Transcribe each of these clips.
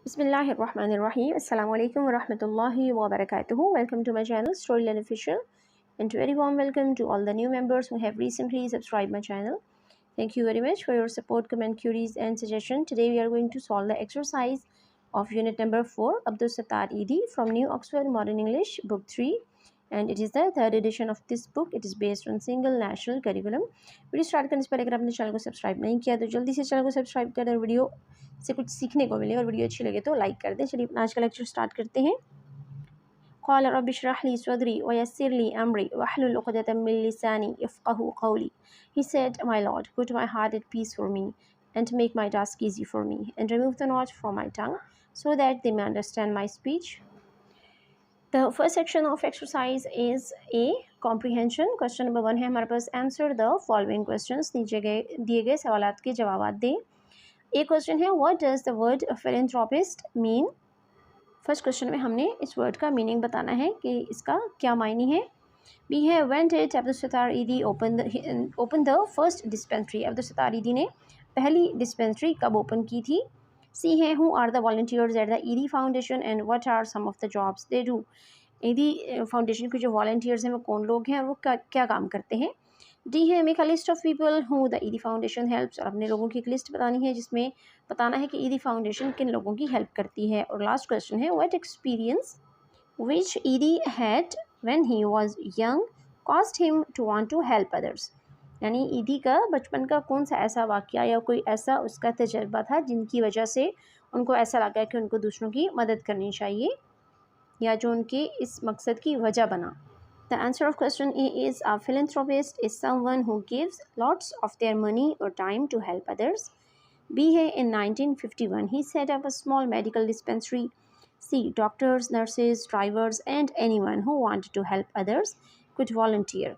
Bismillahirrahmanirrahim. Assalamu alaikum wa rahmatullahi wa barakatuhu. Welcome to my channel Storyland Official, and a very warm welcome to all the new members who have recently subscribed my channel. Thank you very much for your support, comment, queries and suggestion. Today we are going to solve the exercise of unit number 4, Abdul Sattar Edi, from New Oxford Modern English book 3, and it is the third edition of this book. It is based on single national curriculum. Video start करने से पहले अगर आपने channel को subscribe नहीं किया तो जल्दी से चैनल को सब्सक्राइब करें, वीडियो से कुछ सीखने को मिले और वीडियो अच्छी लगे तो लाइक कर दें। चलिए आज का लेक्चर स्टार्ट करते हैं। क़ाल रब्बि इश्रह ली सदरी व यस्सिर ली अमरी वहलुल उक़दतम मिन लिसानी यफ़क़हू क़ौली। He said, My Lord, put my heart at peace for me and make my task easy for me, and remove the knot from my tongue so that they may understand my speech. The first section of exercise is A, comprehension. Question number 1 है हमारे पास, answer the following questions. दिए गए सवालात के जवाब दें। एक question है, what does the word philanthropist mean. First question में हमने इस वर्ड का मीनिंग बताना है कि इसका क्या मायने है। बी है, व्हेन डिड अब्दुल सत्तार ईदी open the first dispensary. Abdul Sattar ईदी ने पहली डिस्पेंसरी कब ओपन की थी। सी है, who are the volunteers at the Edhi foundation and what are some of the jobs they do. Edhi foundation के जो वॉलंटियर्स हैं वो कौन लोग हैं, वो क्या काम करते हैं। डी है, make a list of people who the Edhi foundation helps. और अपने लोगों की एक लिस्ट बतानी है जिसमें बताना है कि ईदी फाउंडेशन किन लोगों की हेल्प करती है। और लास्ट क्वेश्चन है, what experience which Edhi had when he was young caused him to want to help others. यानी ईदी का बचपन का कौन सा ऐसा वाक़या या कोई ऐसा उसका तजर्बा था जिनकी वजह से उनको ऐसा लगा कि उनको दूसरों की मदद करनी चाहिए, या जो उनके इस मकसद की वजह बना। The answer of question A is, a philanthropist is someone who gives lots of their money or time to help others. B है, in 1951 he set up a small medical dispensary. C, doctors, nurses, drivers and anyone who wanted to help others could volunteer.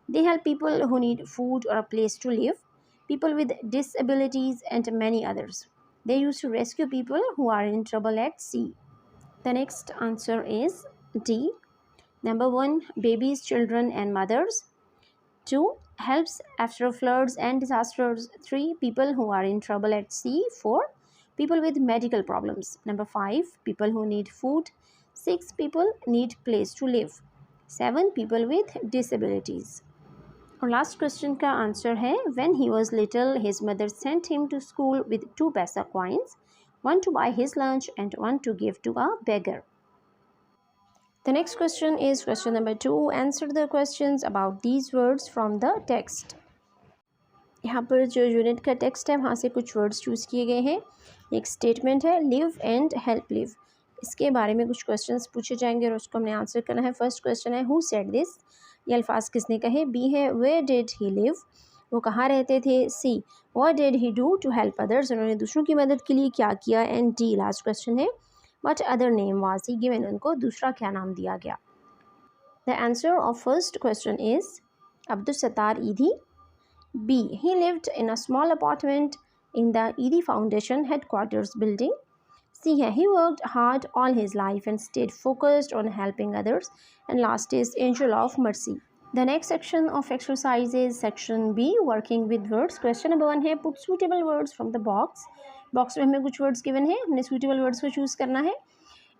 They help people who need food or a place to live, people with disabilities and many others. They used to rescue people who are in trouble at sea. The next answer is D. Number 1, babies, children and mothers. 2, helps after floods and disasters. 3, people who are in trouble at sea. 4, people with medical problems. Number 5, people who need food. 6, people need place to live. 7, people with disabilities. और last question का answer है, when he was little his mother sent him to school with 2 paisa coins, one to buy his lunch and one to give to a beggar. The next question is question number 2. Answer the questions about these words from the text. यहाँ पर जो unit का text है वहाँ से कुछ words choose किए गए हैं। एक स्टेटमेंट है, लिव एंड हेल्प लिव। इसके बारे में कुछ क्वेश्चंस पूछे जाएंगे और उसको हमने आंसर करना है। फर्स्ट क्वेश्चन है, हु सेड दिस। ये अल्फाज किसने कहे। बी है, वेयर डिड ही लिव। वो कहाँ रहते थे। C, what did he do to help others. उन्होंने दूसरों की मदद के लिए क्या किया। एंड डी, लास्ट क्वेश्चन है, What other name was he given? उनको दूसरा क्या नाम दिया गया। The answer of first question is Abdul Sattar Edi. B, he lived in a small apartment in the Edi Foundation headquarters building. C है, he worked hard all his life and stayed focused on helping others. And last is Angel of Mercy. The next section of exercise is section B, working with words. Question number 1 है, put suitable words from the box. Box में हमें कुछ words given है, हमने suitable words को choose करना है।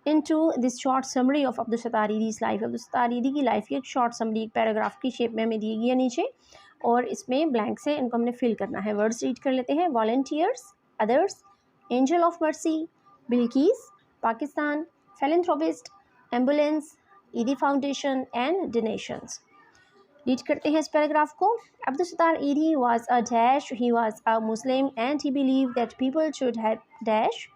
Into this short summary of Abdul Sattar Edhi's life. Abdul Sattar Edhi की लाइफ की एक शॉर्ट समरी, एक पैराग्राफ की शेप में हमें दी गई है नीचे, और इसमें ब्लैंक से इनको हमने फिल करना है। वर्ड्स रीड कर लेते हैं। Volunteers, others, angel of mercy, Bilkis, Pakistan, philanthropist, ambulance, ईदी फाउंडेशन एंड डोनेशंस। रीड करते हैं इस पैराग्राफ को। अब्दुल सत्तार ईदी was a dash, he was a Muslim and he believe that people should have dash.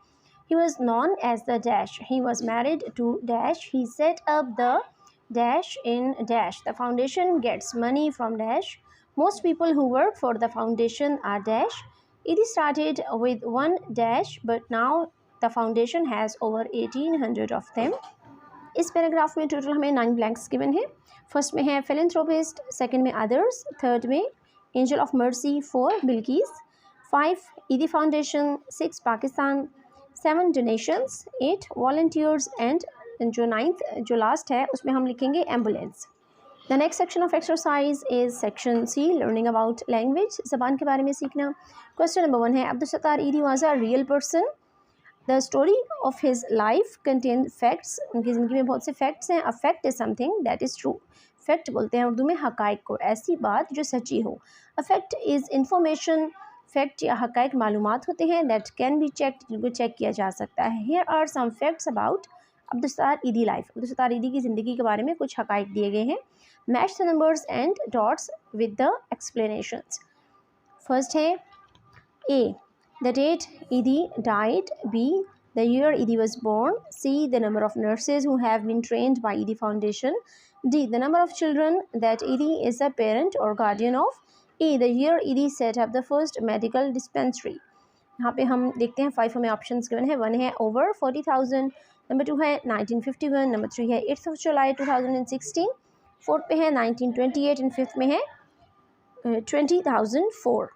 He was known as the dash. He was married to dash. He set up the dash in dash. The foundation gets money from dash. Most people who work for the foundation are dash. It started with one dash, but now the foundation has over 1800 of them. इस paragraph में total हमें 9 blanks given है। First में है philanthropist, second में others, third में angel of mercy, 4 Bilquis, 5 Edhi foundation, 6 Pakistan, 7 donations, 8 volunteers and जो 9th जो लास्ट है उसमें हम लिखेंगे ambulance. The next section of exercise is section C, learning about language, ज़बान के बारे में सीखना। क्वेश्चन नंबर 1 है, अब्दुल सत्तार ईदी was a real person. The story of his life contain facts, उनकी ज़िंदगी में बहुत से फैक्ट्स हैं। अ fact is something that is true, fact बोलते हैं उर्दू में हक़ाइक़ को, ऐसी बात जो सच्ची हो। A fact is information, fact या हक़ाइक़ मालूमात होते हैं दैट कैन बी चेक्ड, जिनको चेक किया जा सकता है। Here are some facts about Abdul Edhi life, Abdul ईदी की ज़िंदगी के बारे में कुछ हक़ाइक़ दिए गए हैं। Match the numbers and dots with the explanations. First है A, the date Idi died. B, the year Idi was born. C, the number of nurses who have been trained by Idi Foundation. D, the number of children that Idi is a parent or guardian of. E, the year Idi set up the first medical dispensary. यहाँ पे हम देखते हैं 5 हमें options given है। 1 है over 40,000, number 2 है 1951, number 3 है 8 जुलाई 2016, फोर्थ पे है 1928 एंड फिफ्थ में है 20,004।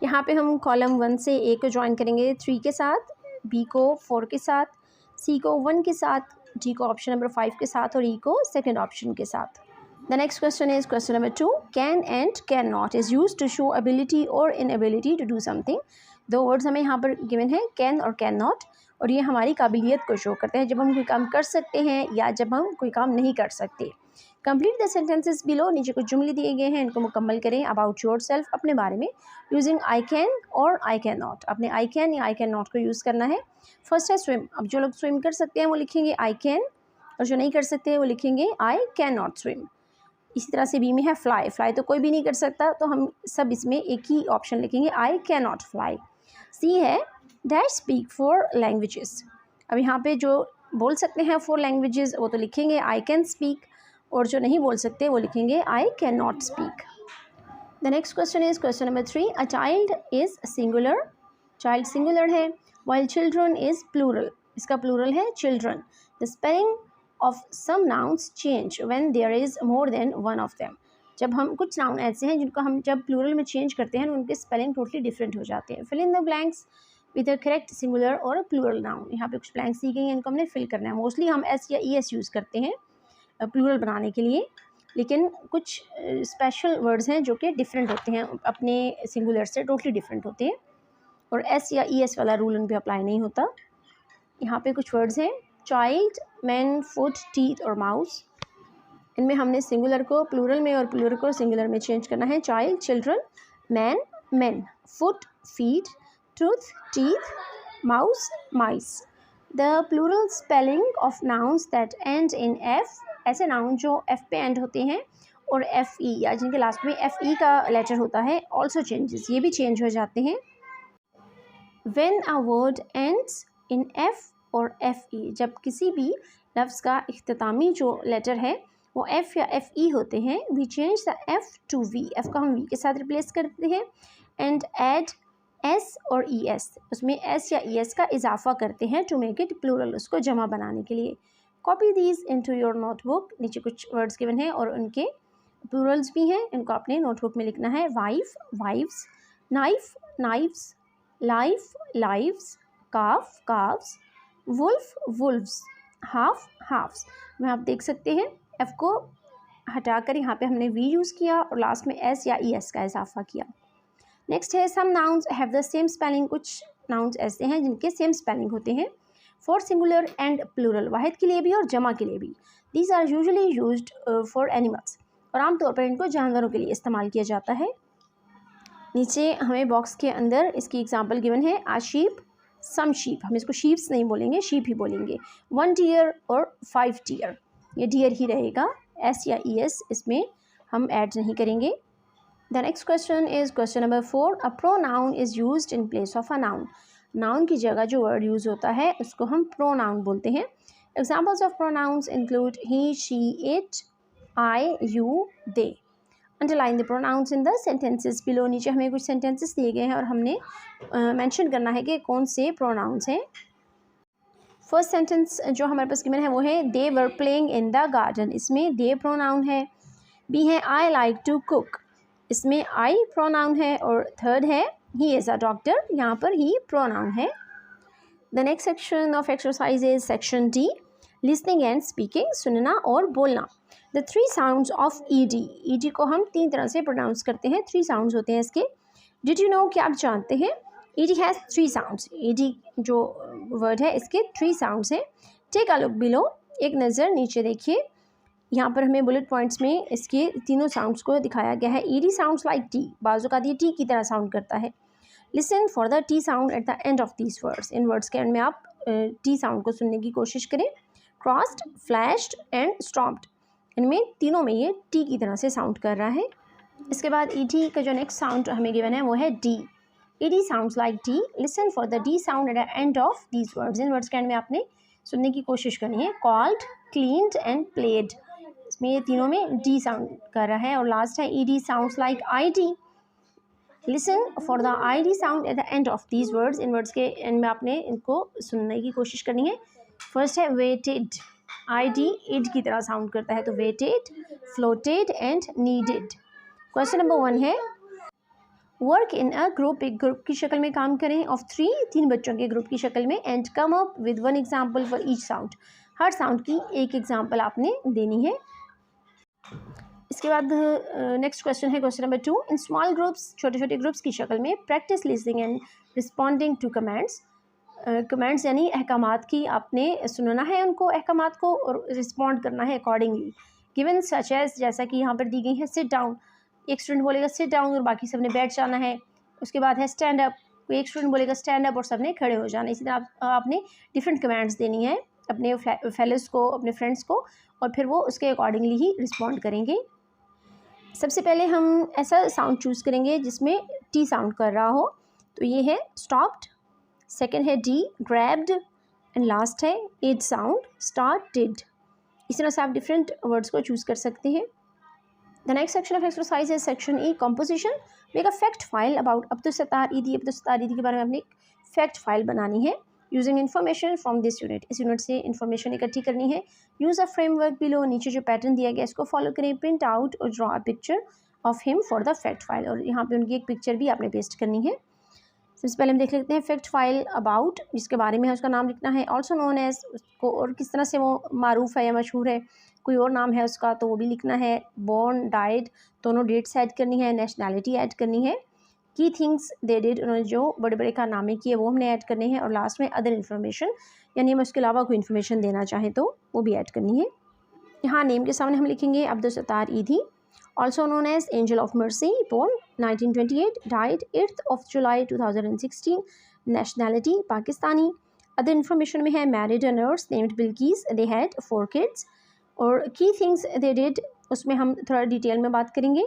यहाँ पे हम कॉलम 1 से ए को ज्वाइन करेंगे 3 के साथ, बी को 4 के साथ, सी को 1 के साथ, डी को ऑप्शन नंबर 5 के साथ और ई को सेकंड ऑप्शन के साथ। The next question is question number 2, can and can not is use to show ability और इनएबिलिटी टू डू समथिंग। दो वर्ड्स हमें यहाँ पर गिवन है, कैन और कैन नॉट, और ये हमारी काबिलियत को शो करते हैं, जब हम कोई काम कर सकते हैं या जब हम कोई काम नहीं कर सकते। कंप्लीट द सेंटेंसेस बिलो, नीचे कुछ जुमले दिए गए हैं, इनको मुकम्मल करें। अबाउट योर सेल्फ, अपने बारे में, यूजिंग आई कैन और आई कैन नॉट, अपने आई कैन या आई कैन नॉट को यूज़ करना है। फर्स्ट है स्विम, अब जो लोग स्विम कर सकते हैं वो लिखेंगे आई कैन, और जो नहीं कर सकते हैं वो लिखेंगे आई कैन नॉट स्विम। इसी तरह से बी में है फ्लाई, फ्लाई तो कोई भी नहीं कर सकता, तो हम सब इसमें एक ही ऑप्शन लिखेंगे आई कैन नॉट फ्लाई। सी है दैट स्पीक 4 लैंग्वेजेस, अब यहाँ पे जो बोल सकते हैं 4 लैंग्वेजेस वो तो लिखेंगे आई कैन स्पीक, और जो नहीं बोल सकते वो लिखेंगे I can not speak. The next question is question number 3, a child is singular, child singular है, वाइल चिल्ड्रन इज़ प्लूरल, इसका प्लूरल है children. The spelling of some nouns change when there is more than one of them, जब हम कुछ noun ऐसे हैं जिनको हम जब प्लूरल में चेंज करते हैं उनके स्पेलिंग टोटली डिफरेंट हो जाते हैं। Fill in the blanks with the correct singular और प्लूरल नाउन, यहाँ पे कुछ ब्लैंक्स दी गई हैं, इनको हमने फिल करना है। मोस्टली हम एस या ई एस यूज़ करते हैं प्लूरल बनाने के लिए, लेकिन कुछ स्पेशल वर्ड्स हैं जो कि डिफरेंट होते हैं, अपने सिंगुलर से टोटली डिफरेंट होते हैं, और एस या ई एस वाला रूल उन पर अप्लाई नहीं होता। यहाँ पे कुछ वर्ड्स हैं, चाइल्ड, मैन, फुट, टीथ और माउस, इनमें हमने सिंगुलर को प्लूरल में और प्लूरल को सिंगुलर में चेंज करना है। Child children, man men, foot feet, tooth teeth, mouse mice. The plural spelling of nouns that end in F, ऐसे नाउन जो एफ पे एंड होते हैं और एफ ई या जिनके लास्ट में एफ ई का लेटर होता है, ऑल्सो चेंजेस, ये भी चेंज हो जाते हैं। When a word ends in F और एफ ई, जब किसी भी लफ्ज़ का इख्तितामी जो लेटर है वो एफ़ या एफ ई होते हैं, we change the F to V, F को हम वी के साथ रिप्लेस करते हैं, एंड ऐड एस और ई एस, उसमें एस या ई एस का इजाफा करते हैं टू मेक इट प्लूरल, उसको जमा बनाने के लिए। Copy these into your notebook, नीचे कुछ वर्ड्स गिवन हैं और उनके प्लूरल्स भी हैं, इनको अपने नोटबुक में लिखना है। Wife wifes, knife knifes, life lives, calf calfs, wolf wolves, half halfs. में आप देख सकते हैं एफ़ को हटाकर यहाँ पे हमने वी यूज़ किया और लास्ट में एस या ई एस का इजाफा किया। नेक्स्ट है some nouns have the same spelling, कुछ नाउन्स ऐसे हैं जिनके सेम स्पेलिंग होते हैं फॉर सिंगुलर एंड प्लूरल, वाहिद के लिए भी और जमा के लिए भी। These are usually used for animals, और आमतौर पर इनको जानवरों के लिए इस्तेमाल किया जाता है। नीचे हमें बॉक्स के अंदर इसकी एग्जांपल गिवन है, आ शीप, सम शीप, हम इसको शीप्स नहीं बोलेंगे, शीप ही बोलेंगे। 1 डियर और 5 डियर, ये डियर ही रहेगा, एस या ई एस इसमें हम ऐड नहीं करेंगे। The next question is question number 4, a pronoun is used in place of a noun, noun की जगह जो वर्ड यूज़ होता है उसको हम प्रोनाउन बोलते हैं। Examples of pronouns include he she it, I you they. Underline the pronounce in the sentences below, नीचे हमें कुछ सेंटेंसेस दिए गए हैं और हमने मेंशन करना है कि कौन से प्रोनाउंस हैं। फर्स्ट सेंटेंस जो हमारे पास गिवन है वो है they were playing in the garden, इसमें दे प्रोनाउन है। बी है आई लाइक टू कुक, इसमें आई प्रोनाउन है। और थर्ड है ही इज़ अ डॉक्टर, यहाँ पर ही प्रोनाउन है। The next section of exercise is section D, listening and speaking, सुनना और बोलना। The 3 sounds of E D, E D को हम 3 तरह से प्रोनाउंस करते हैं, 3 साउंड्स होते हैं इसके। डिड यू नो, क्या आप जानते हैं? ED has 3 sounds. ED जो वर्ड है इसके 3 साउंड्स हैं। टेक अ लुक बिलो, एक नज़र नीचे देखिए। यहाँ पर हमें बुलेट पॉइंट्स में इसके तीनों साउंड्स को दिखाया गया है। ED साउंड्स लाइक टी, बाजू का ये टी की तरह साउंड करता है। Listen for the T sound at the end of these words, in words के एंड में आप टी साउंड को सुनने की कोशिश करें। क्रॉस्ड, फ्लैश्ड एंड स्टॉप्ड, इनमें तीनों में ये टी की तरह से साउंड कर रहा है। इसके बाद ED का जो नेक्स्ट साउंड हमें गिवन है वो है D. ED sounds like D, listen for the D sound at the end of these words, in words के एंड में आपने सुनने की कोशिश करनी है। कॉल्ड, क्लीन्ड एंड प्लेड, इसमें ये तीनों में डी साउंड कर रहा है। और लास्ट है ED sounds like ID, listen for the ID sound at the end of these words, in words के एंड में आपने इनको सुनने की कोशिश करनी है। फर्स्ट है वेटेड, ID इड की तरह साउंड करता है, तो waited, floated and needed. Question number 1 है वर्क इन अ ग्रुप, एक ग्रुप की शक्ल में काम करें ऑफ 3 बच्चों के ग्रुप की शक्ल में, and come up with 1 example for each sound, हर साउंड की एक एग्जाम्पल आपने देनी है। इसके बाद नेक्स्ट क्वेश्चन है question number 2, in small groups, छोटे छोटे ग्रुप्स की शक्ल में practice listening and responding to comments, comments यानी अहकामात की आपने सुनना है उनको अहकामात को और रिस्पॉन्ड करना है अकॉर्डिंगली। गिवन सच एज, जैसा कि यहाँ पर दी गई है, सिट डाउन, एक स्टूडेंट बोलेगा सिट डाउन और बाकी सबने बैठ जाना है। उसके बाद है स्टैंड अप, कोई एक स्टूडेंट बोलेगा स्टैंड अप और सबने खड़े हो जाना। इसी तरह आपने डिफरेंट कमेंट्स देनी है अपने फेलोज को, अपने फ्रेंड्स को, और फिर वो उसके अकॉर्डिंगली ही रिस्पॉन्ड करेंगे। सबसे पहले हम ऐसा साउंड चूज़ करेंगे जिसमें टी साउंड कर रहा हो, तो ये है स्टॉप्ड, सेकेंड है डी, ग्रैब्ड, एंड लास्ट है इड साउंड, स्टार्टेड। इस तरह से आप डिफरेंट वर्ड्स को चूज़ कर सकते हैं। The next section of exercise है section E, composition. Make a fact file about Abdul Sattar Edhi, Abdul Sattar ईदी के बारे में अपनी फैक्ट फाइल बनानी है using information from this unit, इस यूनिट से इन्फॉर्मेशन इकट्ठी करनी है। यूज़ अ फ्रेमवर्क बिलो, नीचे जो पैटर्न दिया गया इसको फॉलो करें। प्रिंट आउट और draw a picture of him for the fact file, और यहाँ पे उनकी एक पिक्चर भी आपने पेस्ट करनी है। सबसे पहले हम देख लेते हैं फैक्ट फाइल अबाउट, जिसके बारे में है उसका नाम लिखना है। ऑल्सो नोन एज, उसको और किस तरह से वो मारूफ है या मशहूर है, कोई और नाम है उसका तो वो भी लिखना है। बॉर्न, डाइड, दोनों डेट्स ऐड करनी है। नेशनैलिटी ऐड करनी है। की थिंग्स दे डिड, उन्होंने जो बड़े बड़े कारनामे किए वो हमने ऐड करने हैं। और लास्ट में अदर इन्फॉर्मेशन, यानी हम उसके अलावा कोई इन्फॉर्मेशन देना चाहें तो वो भी ऐड करनी है। यहाँ नेम के सामने हम लिखेंगे अब्दुल सत्तार ईदी, also known as Angel of Mercy, born 1928, died 8th of July 2016, nationality Pakistani. Other information में है married a nurse named Bilqis, they had 4 kids. और key things they did, उसमें हम थोड़ा डिटेल में बात करेंगे।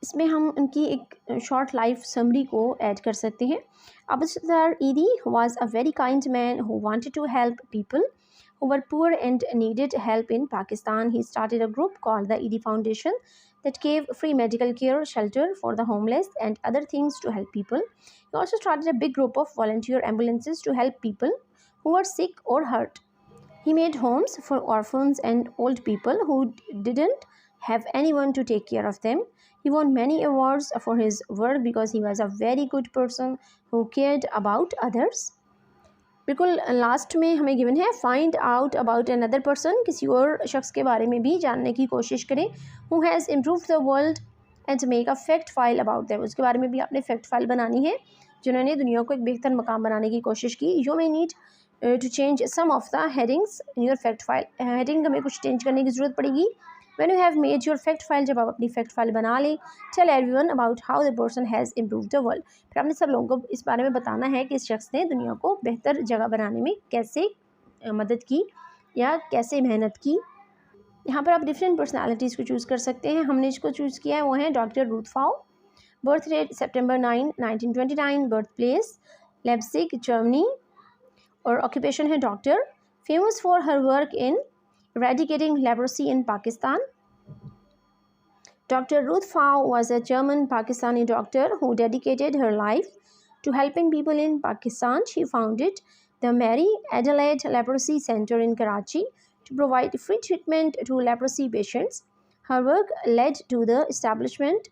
इसमें हम उनकी एक शॉर्ट लाइफ समरी को ऐड कर सकते हैं। अब्दुल सत्तार ईदी was a very kind man who wanted to help people who were poor and needed help in Pakistan. He started a group called the ED Foundation that gave free medical care, shelter for the homeless, and other things to help people. He also started a big group of volunteer ambulances to help people who were sick or hurt. He made homes for orphans and old people who didn't have anyone to take care of them. He won many awards for his work because he was a very good person who cared about others. बिल्कुल last में हमें given है find out about another person, किसी और शख्स के बारे में भी जानने की कोशिश करें। Who has improved the world and make a fact file about them, उसके बारे में भी आपने फैक्ट फाइल बनानी है जिन्होंने दुनिया को एक बेहतर मकाम बनाने की कोशिश की। You may need to change some of the headings in your fact file, heading हमें कुछ चेंज करने की ज़रूरत पड़ेगी। When you have made your fact file, जब आप अपनी फैक्ट फाइल बना लें, tell everyone about how the person has improved the world, फिर आपने सब लोगों को इस बारे में बताना है कि इस शख्स ने दुनिया को बेहतर जगह बनाने में कैसे मदद की या कैसे मेहनत की। यहाँ पर आप डिफरेंट पर्सनालिटीज़ को चूज़ कर सकते हैं। हमने जिसको चूज़ किया है वो है doctor Ruth Pfau, birth date September 9, 1929, birth place Leipzig, Germany, और ऑक्यूपेशन है doctor, famous for her work in eradicating leprosy in Pakistan. Dr. Ruth Fau was a German Pakistani doctor who dedicated her life to helping people in Pakistan. She founded the Mary Adelaide Leprosy Center in Karachi to provide free treatment to leprosy patients. Her work led to the establishment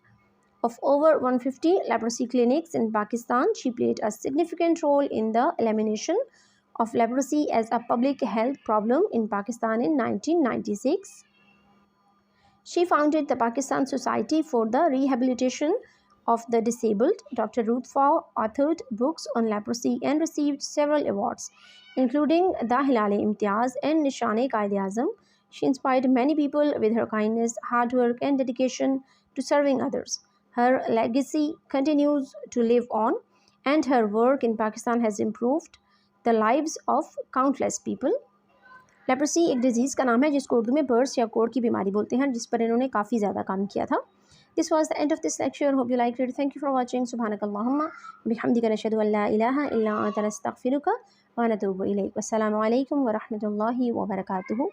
of over 150 leprosy clinics in Pakistan. She played a significant role in the elimination of leprosy as a public health problem in Pakistan in 1996. She founded the Pakistan Society for the Rehabilitation of the Disabled. Dr. Ruth Faw authored books on leprosy and received several awards, including the Hilal-e-Imtiaz and Nishan-e-Qaid-e-Azam. She inspired many people with her kindness, hard work, and dedication to serving others. Her legacy continues to live on, and her work in Pakistan has improved the lives of countless people. Leprosy एक disease का नाम है जिसको उर्दू में बर्स या कोढ़ की बीमारी बोलते हैं, जिस पर इन्होंने काफ़ी ज़्यादा काम किया था. This was the end of this lecture. Hope you liked it. Thank you for watching. Subhanakallahumma bihamdika nashhadu an la ilaha illa anta nastaghfiruka wa natubu ilayk. Wassalamu alaikum wa rahmatullahi wa barakatuhu.